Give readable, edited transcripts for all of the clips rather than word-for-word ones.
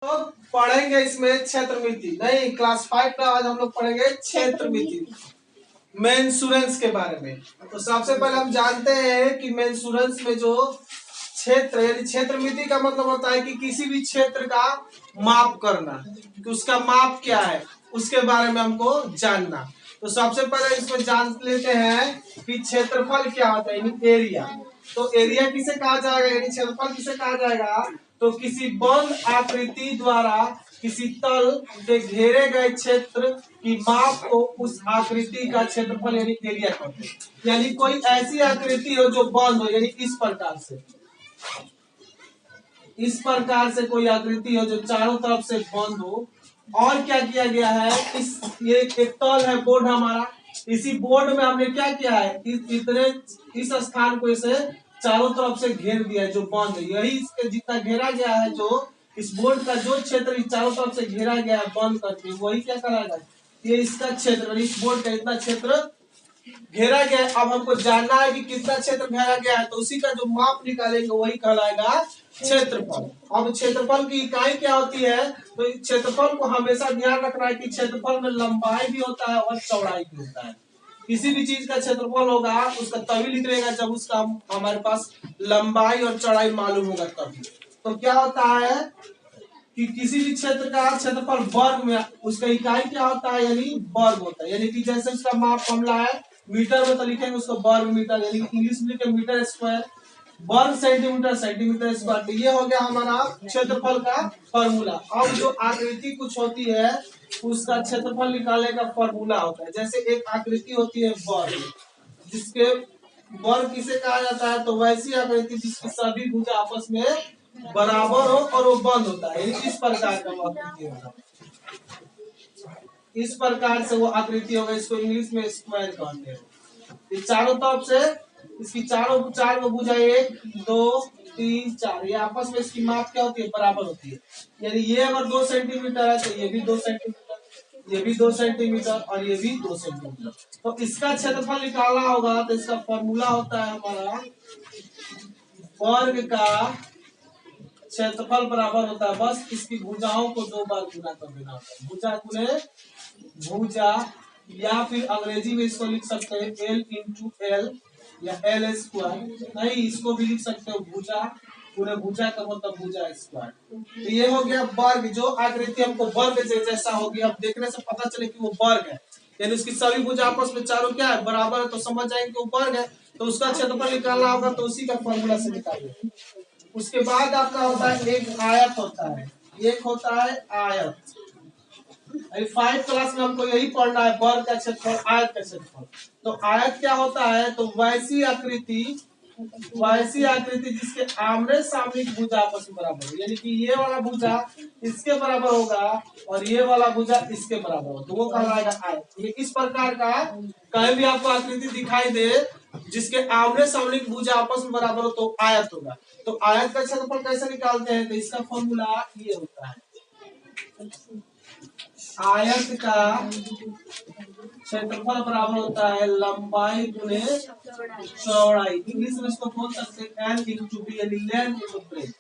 तो पढ़ेंगे इसमें क्षेत्रमिति नहीं, क्लास 5 में आज हम लोग पढ़ेंगे क्षेत्रमिति, मेंसुरेंस के बारे में। तो सबसे पहले हम जानते हैं कि मेंसुरेंस में जो क्षेत्र यानी क्षेत्रमिति का मतलब होता है कि किसी भी क्षेत्र का माप करना, कि उसका माप क्या है उसके बारे में हमको जानना। तो सबसे पहले इसमें जान लेते हैं कि क्षेत्रफल क्या होता है यानी एरिया। तो एरिया किसे कहा जाएगा यानी क्षेत्रफल किसे कहा जाएगा, तो किसी बंद आकृति द्वारा किसी तल के घेरे गए क्षेत्र की माप को उस आकृति का क्षेत्रफल यानी एरिया कहते हैं। यानी कोई ऐसी आकृति हो जो बंद हो, यानी इस प्रकार से कोई आकृति हो जो चारों तरफ से बंद हो। और क्या किया गया है, ये एक तल है बोर्ड हमारा, इसी बोर्ड में हमने क्या किया है, इस स्थान को इसे चारों तरफ से घेर दिया है जो बंद है। यही इसके जितना घेरा गया है, जो इस बोर्ड का जो क्षेत्र चारों तरफ से घेरा गया है बंद करके, वही क्या कराएगा, ये इसका क्षेत्र, इस बोर्ड का इतना क्षेत्र घेरा गया है। अब हमको जानना है कि कितना क्षेत्र घेरा गया है, तो उसी का जो माप निकालेंगे वही कहलाएगा क्षेत्रफल। अब क्षेत्रफल की इकाई क्या होती है, तो क्षेत्रफल को हमेशा ध्यान रखना है कि क्षेत्रफल में लंबाई भी होता है और चौड़ाई भी होता है। किसी भी चीज का क्षेत्रफल होगा उसका तभी निकलेगा जब उसका हमारे पास लंबाई और चौड़ाई मालूम होगा तभी। तो क्या होता है कि किसी भी क्षेत्र का क्षेत्रफल वर्ग में उसका इकाई क्या होता है यानी वर्ग होता है। यानी कि जैसे उसका माप हमला है मीटर में तो लिखेंगे उसको वर्ग मीटर, यानी इंग्लिश में लिखेंगे मीटर स्क्वायर, वर्ग सेंटीमीटर सेंटीमीटर स्क्वायर। तो ये हो गया हमारा क्षेत्रफल का फॉर्मूला। अब जो आकृति कुछ होती है उसका क्षेत्रफल निकालने का फॉर्मूला होता है। जैसे एक आकृति होती है वर्ग, जिसके वर्ग किसे कहा जाता है, तो वैसी आकृति जिसकी सभी भुजा आपस में बराबर हो और वो बंद होता है, इस प्रकार का आकृति होगा। इस प्रकार से वो आकृति होगा, इसको इंग्लिश में स्क्वायर कहते हैं। ये चारों तरफ से इसकी चार भुजा 1 2 3 4, ये आपस में इसकी माप क्या होती है, बराबर होती है। यानी ये अगर 2 सेंटीमीटर है तो ये भी 2 सेंटीमीटर, ये भी 2 सेंटीमीटर और ये भी 2 सेंटीमीटर। तो इसका क्षेत्रफल निकालना होगा तो इसका फॉर्मूला होता है हमारा वर्ग का क्षेत्रफल बराबर होता है, बस इसकी भुजाओं को 2 बार गुना कर देना होता है। भुजा गुने भुजा, या फिर अंग्रेजी में इसको लिख सकते हैं L इंटू एल या एल स्क्वायर, नहीं इसको भी लिख सकते हो भुजा पूरे भुजा का मतलब भुजा स्क्वायर। तो ये हो गया वर्ग। जो आकृति हमको वर्ग जैसा होगी, अब देखने से पता चले कि वो वर्ग है, यानी उसकी सभी भुजा आपस में चारों क्या है, बराबर है, तो समझ जाएंगे वो वर्ग है। तो उसका क्षेत्रफल निकालना होगा तो उसी का फॉर्मूला से निकालिए। उसके बाद आपका होता है एक आयत होता है, एक होता है आयत। 5 क्लास में हमको यही पढ़ना है, वर्ग का क्षेत्रफल आयत का क्षेत्रफल। तो आयत क्या होता है, तो वैसी आकृति जिसके आमने सामने की भुजा आपस में बराबर हो, यानी कि ये वाला भुजा इसके बराबर होगा और ये वाला भुजा इसके बराबर होगा, तो वो कहलाएगा आयत। ये इस प्रकार का कहीं भी आपको आकृति दिखाई दे जिसके आमने सामने की भुजा आपस में बराबर हो तो आयत होगा। तो आयत का क्षेत्रफल कैसे निकालते हैं, तो इसका फॉर्मूला ये होता है, आयत का क्षेत्रफल बराबर होता है लंबाई गुने चौड़ाई। इंग्लिश में इसको बोल सकते हैं L इंटू बी, यानी लेंथ इंटू ब्रेथ।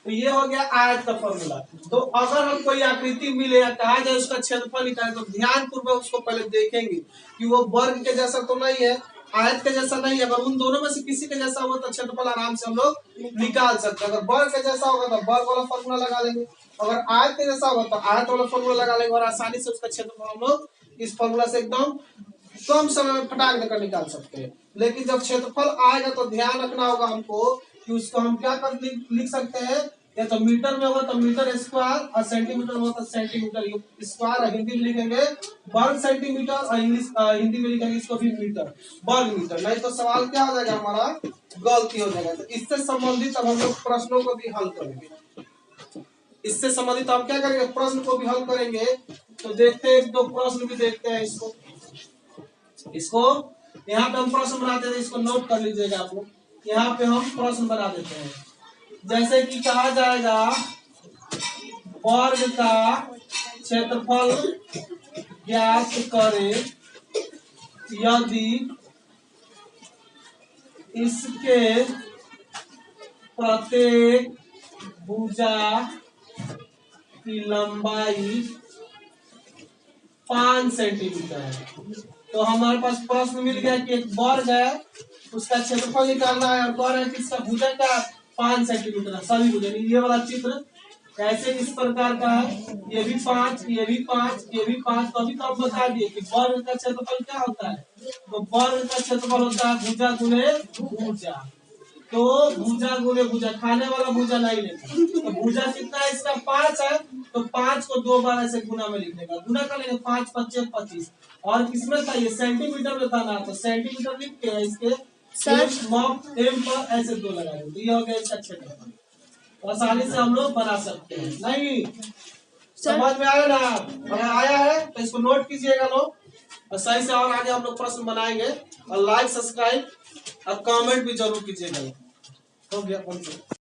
तो ये हो गया आयत का फॉर्मूला। तो अगर हम कोई आकृति मिले या कहा जाए उसका क्षेत्रफल निकाले, तो ध्यान पूर्वक उसको पहले देखेंगे कि वो वर्ग के जैसा तो नहीं है, आयत के जैसा नहीं है। अगर उन दोनों में से किसी के जैसा हुआ तो क्षेत्रफल आराम से हम लोग निकाल सकते हैं। अगर वर्ग के जैसा होगा तो वर्ग वाला फॉर्मूला लगा लेंगे, अगर आयत के जैसा होगा तो आयत वाला फॉर्मूला लगा लेंगे, और आसानी से उसका क्षेत्रफल हम लोग इस फॉर्मूला से एकदम कम समय में फटाक देकर निकाल सकते हैं। लेकिन जब क्षेत्रफल आएगा तो ध्यान रखना होगा हमको कि उसको हम क्या कर लिख सकते हैं, या तो मीटर में होगा तो मीटर स्क्वायर, और सेंटीमीटर में होगा तो सेंटीमीटर स्क्वायर। हिंदी में लिखेंगे वर्ग सेंटीमीटर, और इंग्लिश हिंदी में लिखेंगे इसको भी मीटर, वर्ग मीटर। नहीं तो सवाल क्या हो जाएगा, हमारा गलती हो जाएगा। तो इससे संबंधित अब हम लोग प्रश्नों को भी हल करेंगे। इससे संबंधित हम क्या करेंगे, प्रश्न को भी हल करेंगे। तो देखते हैं, दो प्रश्न भी देखते हैं। इसको यहाँ पे हम प्रश्न बनाते हैं, इसको नोट कर लीजिएगा आप लोग। यहाँ पे हम प्रश्न बना देते हैं, जैसे कि कहा जाएगा वर्ग का क्षेत्रफल ज्ञात करें यदि इसके प्रत्येक भुजा की लंबाई 5 सेंटीमीटर है। तो हमारे पास प्रश्न मिल गया कि एक वर्ग है, उसका क्षेत्रफल निकालना है, और कह रहे हैं कि इसका भुजा क्या 5 सेंटीमीटर है। सभी भुजा, ये वाला चित्र ऐसे इस प्रकार का है, ये भी 5, ये भी 5, ये भी 5। तो अभी तो हम बता दिए कि वर्ग का क्षेत्रफल क्या होता है। तो वर्ग का क्षेत्रफल होता है भुजा गुने भुजा। तो भुजा गुने भुजा, खाने वाला भुजा नहीं लेगा। तो भुजा कितना है इसका 5 है, तो 5 को 2 बार ऐसे गुना में लिख देगा। गुना कर लेंगे 5 × 5 = 25। और किसमें था ये, सेंटीमीटर में था ना, तो सेंटीमीटर लिख के इसके एम पर ऐसे 2 लगा देंगे। ये हो गया इसका क्षेत्रफल। तो आसानी से हम लोग बना सकते हैं। नहीं समझ में आया ना? अगर आया है तो इसको नोट कीजिएगा लोग, और सही से और आगे हम लोग प्रश्न बनाएंगे। और लाइक, सब्सक्राइब और कमेंट भी जरूर कीजिएगा। हो गया।